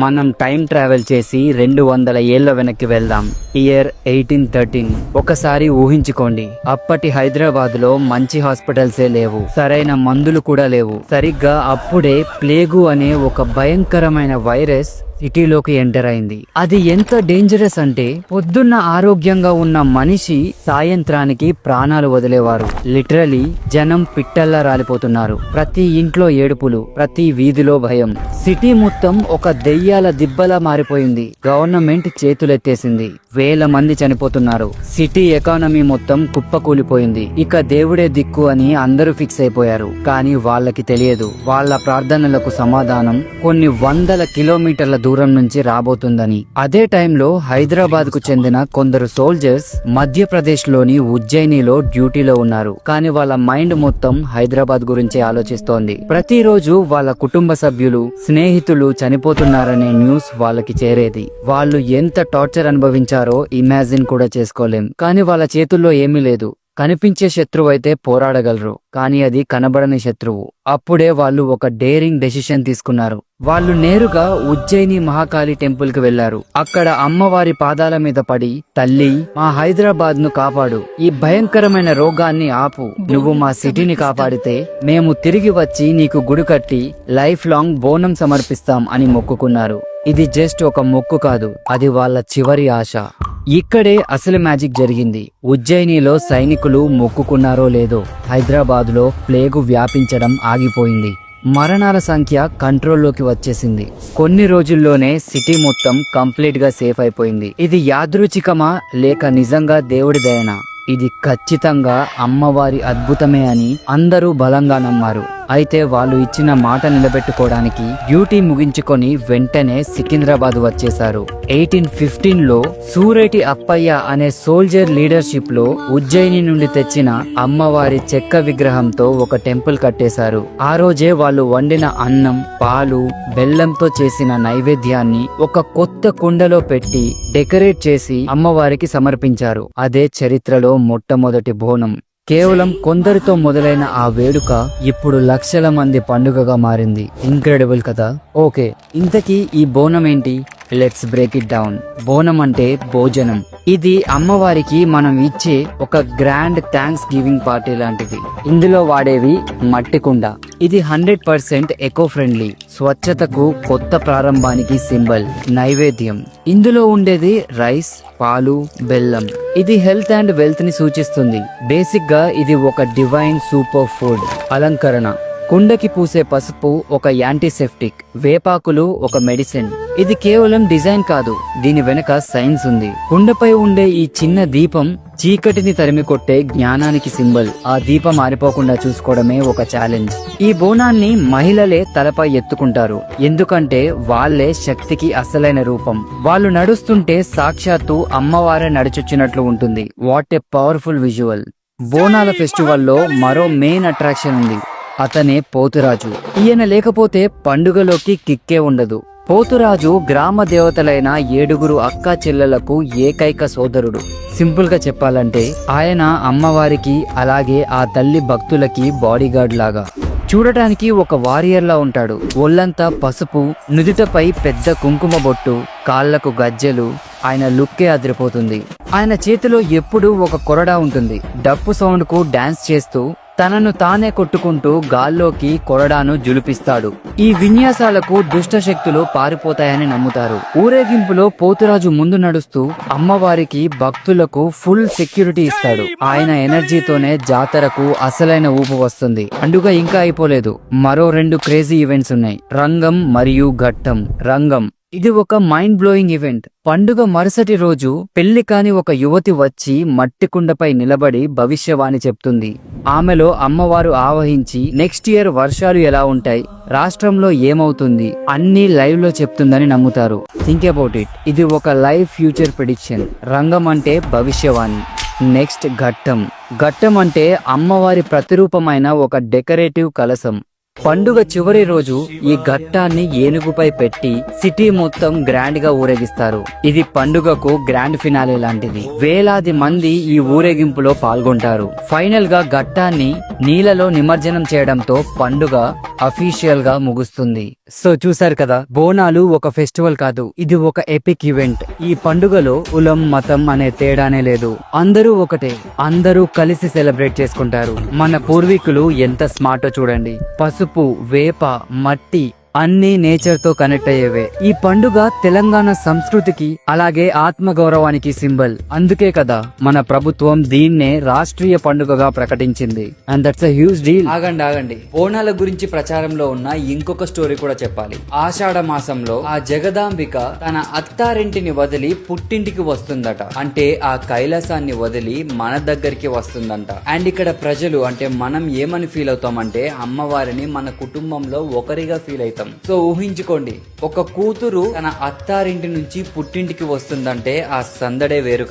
మనం time travel చేసి 200 ఏళ్ల వెనక్కి వెళ్దాం. ఇయర్ 1813. ఒకసారి ఊహించుకోండి, అప్పటి హైదరాబాద్ లో మంచి హాస్పిటల్సే లేవు, సరైన మందులు కూడా లేవు. సరిగ్గా అప్పుడే ప్లేగు అనే ఒక భయంకరమైన వైరస్ సిటీలోకి ఎంటర్ అయింది. అది ఎంత డేంజరస్ అంటే పొద్దున్న ఆరోగ్యంగా ఉన్న మనిషి సాయంత్రానికి ప్రాణాలు వదిలేవారు. లిటరలీ జనం పిట్టల్లా రాలిపోతున్నారు. ప్రతి ఇంట్లో ఏడుపులు, ప్రతి వీధిలో భయం. సిటీ మొత్తం ఒక దెయ్యాల దిబ్బలా మారిపోయింది. గవర్నమెంట్ చేతులెత్తేసింది. వేల మంది చనిపోతున్నారు. సిటీ ఎకానమీ మొత్తం కుప్పకూలిపోయింది. ఇక దేవుడే దిక్కు అని అందరూ ఫిక్స్ అయిపోయారు. కానీ వాళ్ళకి తెలియదు, వాళ్ళ ప్రార్థనలకు సమాధానం కొన్ని వందల కిలోమీటర్ల దూరం నుంచి రాబోతుందని. అదే టైంలో హైదరాబాద్ కు చెందిన కొందరు సోల్జర్స్ మధ్యప్రదేశ్ లోని ఉజ్జయినిలో డ్యూటీలో ఉన్నారు. కానీ వాళ్ళ మైండ్ మొత్తం హైదరాబాద్ గురించే ఆలోచిస్తోంది. ప్రతిరోజు వాళ్ళ కుటుంబ సభ్యులు, స్నేహితులు చనిపోతున్నారనే న్యూస్ వాళ్ళకి చేరేది. వాళ్ళు ఎంత టార్చర్ అనుభవించారో ఇమాజిన్ కూడా చేసుకోలేం. కానీ వాళ్ళ చేతుల్లో ఏమీ లేదు. కనిపించే శత్రువు అయితే పోరాడగలరు, కానీ అది కనబడని శత్రువు. అప్పుడే వాళ్ళు ఒక డేరింగ్ డెసిషన్ తీసుకున్నారు. వాళ్ళు నేరుగా ఉజ్జయిని మహాకాళి టెంపుల్ కి వెళ్లారు. అక్కడ అమ్మవారి పాదాల మీద పడి, తల్లి, మా హైదరాబాద్ ను కాపాడు, ఈ భయంకరమైన రోగాన్ని ఆపు, నువ్వు మా సిటీని కాపాడితే మేము తిరిగి వచ్చి నీకు గుడి కట్టి లైఫ్ లాంగ్ బోనం సమర్పిస్తాం అని మొక్కుకున్నారు. ఇది జస్ట్ ఒక మొక్కు కాదు, అది వాళ్ళ చివరి ఆశ. ఇక్కడే అసలు మ్యాజిక్ జరిగింది. ఉజ్జయినిలో సైనికులు మొక్కుకున్నారో లేదో, హైదరాబాద్ లో ప్లేగు వ్యాపించడం ఆగిపోయింది. మరణాల సంఖ్య కంట్రోల్లోకి వచ్చేసింది. కొన్ని రోజుల్లోనే సిటీ మొత్తం కంప్లీట్ గా సేఫ్ అయిపోయింది. ఇది యాదృచ్ఛికమా లేక నిజంగా దేవుడి దయనా? ఇది ఖచ్చితంగా అమ్మవారి అద్భుతమే అని అందరూ బలంగా నమ్మారు. అయితే వాళ్ళు ఇచ్చిన మాట నిలబెట్టుకోవడానికి డ్యూటీ ముగించుకొని వెంటనే సికింద్రాబాద్ వచ్చేశారు. 1815లో సూరేటి అప్పయ్య అనే సోల్జర్ లీడర్షిప్ లో ఉజ్జయిని నుండి తెచ్చిన అమ్మవారి చెక్క విగ్రహంతో ఒక టెంపుల్ కట్టేశారు. ఆ రోజే వాళ్ళు వండిన అన్నం, పాలు, బెల్లంతో చేసిన నైవేద్యాన్ని ఒక కొత్త కుండలో పెట్టి డెకరేట్ చేసి అమ్మవారికి సమర్పించారు. అదే చరిత్రలో మొట్టమొదటి బోనం. కేవలం కొందరితో మొదలైన ఆ వేడుక ఇప్పుడు లక్షల మంది పండుగగా మారింది. ఇంక్రెడిబుల్ కదా? ఓకే, ఇంతకీ ఈ బోనం ఏంటి? Let's break it down. బోనం అంటే భోజనం. ఇది అమ్మవారికి మనం ఇచ్చే ఒక గ్రాండ్ థ్యాంక్స్ గివింగ్ పార్టీ లాంటిది. ఇందులో వాడేవి మట్టి కుండ. ఇది 100% ఎకో ఫ్రెండ్లీ, స్వచ్ఛతకు, కొత్త ప్రారంభానికి సింబల్. నైవేద్యం, ఇందులో ఉండేది రైస్, పాలు, బెల్లం. ఇది హెల్త్ అండ్ వెల్త్ ని సూచిస్తుంది. బేసిక్ గా ఇది ఒక డివైన్ సూపర్ ఫుడ్. అలంకరణ, కుండకి పూసే పసుపు ఒక యాంటీసెప్టిక్, వేపాకులు ఒక మెడిసిన్. ఇది కేవలం డిజైన్ కాదు, దీని వెనక సైన్స్ ఉంది. కుండపై ఉండే ఈ చిన్న దీపం చీకటిని తరిమి కొట్టే జ్ఞానానికి సింబల్. ఆ దీపం ఆరిపోకుండా చూసుకోవడమే ఒక ఛాలెంజ్. ఈ బోనాన్ని మహిళలే తలపై ఎత్తుకుంటారు, ఎందుకంటే వాళ్లే శక్తికి అసలైన రూపం. వాళ్ళు నడుస్తుంటే సాక్షాత్తు అమ్మవారే నడుచొచ్చినట్లు ఉంటుంది. What a powerful visual. బోనాల ఫెస్టివల్లో మరో మెయిన్ అట్రాక్షన్ ఉంది. అతనే పోతురాజు. ఈయన లేకపోతే పండుగలోకి కిక్కే ఉండదు. పోతురాజు గ్రామ దేవతలైన 7 అక్కా చెల్లెలకు ఏకైక సోదరుడు. సింపుల్ గా చెప్పాలంటే ఆయన అమ్మవారికి అలాగే ఆ తల్లి భక్తులకి బాడీగార్డ్ లాగా. చూడటానికి ఒక వారియర్ లా ఉంటాడు. ఒళ్ళంతా పసుపు, నుదుటపై పెద్ద కుంకుమ బొట్టు, కాళ్లకు గజ్జెలు. ఆయన లుక్కే అదిరిపోతుంది. ఆయన చేతిలో ఎప్పుడూ ఒక కొరడా ఉంటుంది. డప్పు సౌండ్ కు డాన్స్ చేస్తూ తనను తానే కొట్టుకుంటూ గాల్లోకి కొరడాను జులిపిస్తాడు. ఈ విన్యాసాలకు దుష్ట శక్తులు పారిపోతాయని నమ్ముతారు. ఊరేగింపులో పోతురాజు ముందు నడుస్తూ అమ్మవారికి, భక్తులకు ఫుల్ సెక్యూరిటీ ఇస్తాడు. ఆయన ఎనర్జీతోనే జాతరకు అసలైన ఊపు వస్తుంది. పండుగ ఇంకా అయిపోలేదు. మరో 2 క్రేజీ ఈవెంట్స్ ఉన్నాయి, రంగం మరియు ఘట్టం. రంగం, ఇది ఒక మైండ్ బ్లోయింగ్ ఈవెంట్. పండుగ మరుసటి రోజు పెళ్లి కాని ఒక యువతి వచ్చి మట్టి కుండపై నిలబడి భవిష్యవాణి చెప్తుంది. ఆమెలో అమ్మవారు ఆవహించి నెక్స్ట్ ఇయర్ వర్షాలు ఎలా ఉంటాయి, రాష్ట్రంలో ఏమవుతుంది అన్ని లైవ్ లో చెప్తుందని నమ్ముతారు. Think about it. ఇది ఒక లైవ్ ఫ్యూచర్ ప్రిడిక్షన్. రంగం అంటే భవిష్యవాణి. నెక్స్ట్ ఘట్టం. ఘట్టం అంటే అమ్మవారి ప్రతిరూపమైన ఒక డెకరేటివ్ కలశం. పండుగ చివరి రోజు ఈ ఘట్టాన్ని ఏనుగుపై పెట్టి సిటీ మొత్తం గ్రాండ్ గా ఊరేగిస్తారు. ఇది పండుగకు గ్రాండ్ ఫినాలే లాంటిది. వేలాది మంది ఈ ఊరేగింపులో పాల్గొంటారు. ఫైనల్ గా ఘట్టాన్ని నీళ్ళలో నిమజ్జనం చేయడంతో పండుగ అఫీషియల్ గా ముగుస్తుంది. సో చూసారు కదా, బోనాలు ఒక ఫెస్టివల్ కాదు, ఇది ఒక ఎపిక్ ఈవెంట్. ఈ పండుగలో కులం మతం అనే తేడానే లేదు, అందరూ ఒకటే, అందరూ కలిసి సెలబ్రేట్ చేసుకుంటారు. మన పూర్వీకులు ఎంత స్మార్టో చూడండి, పసుపు, వేప, మట్టి అన్ని నేచర్ తో కనెక్ట్ అయ్యేవే. ఈ పండుగ తెలంగాణ సంస్కృతికి అలాగే ఆత్మ గౌరవానికి సింబల్. అందుకే కదా మన ప్రభుత్వం దీన్నే రాష్ట్రీయ పండుగగా ప్రకటించింది. And that's a huge deal. ఆగండి, బోనాల గురించి ప్రచారంలో ఉన్న ఇంకొక స్టోరీ కూడా చెప్పాలి. ఆషాఢ మాసంలో ఆ జగదాంబిక తన అత్తారింటిని వదిలి పుట్టింటికి వస్తుందట. అంటే ఆ కైలాసాన్ని వదిలి మన దగ్గరికి వస్తుందంట. అండ్ ఇక్కడ ప్రజలు అంటే మనం ఏమని ఫీల్ అవుతామంటే అమ్మవారిని మన కుటుంబంలో ఒకరిగా ఫీల్ అవుతాం. సో ఊహించుకోండి, ఒక కూతురు తన అత్తారింటి నుంచి పుట్టింటికి వస్తుందంటే ఆ సందడే వేరు.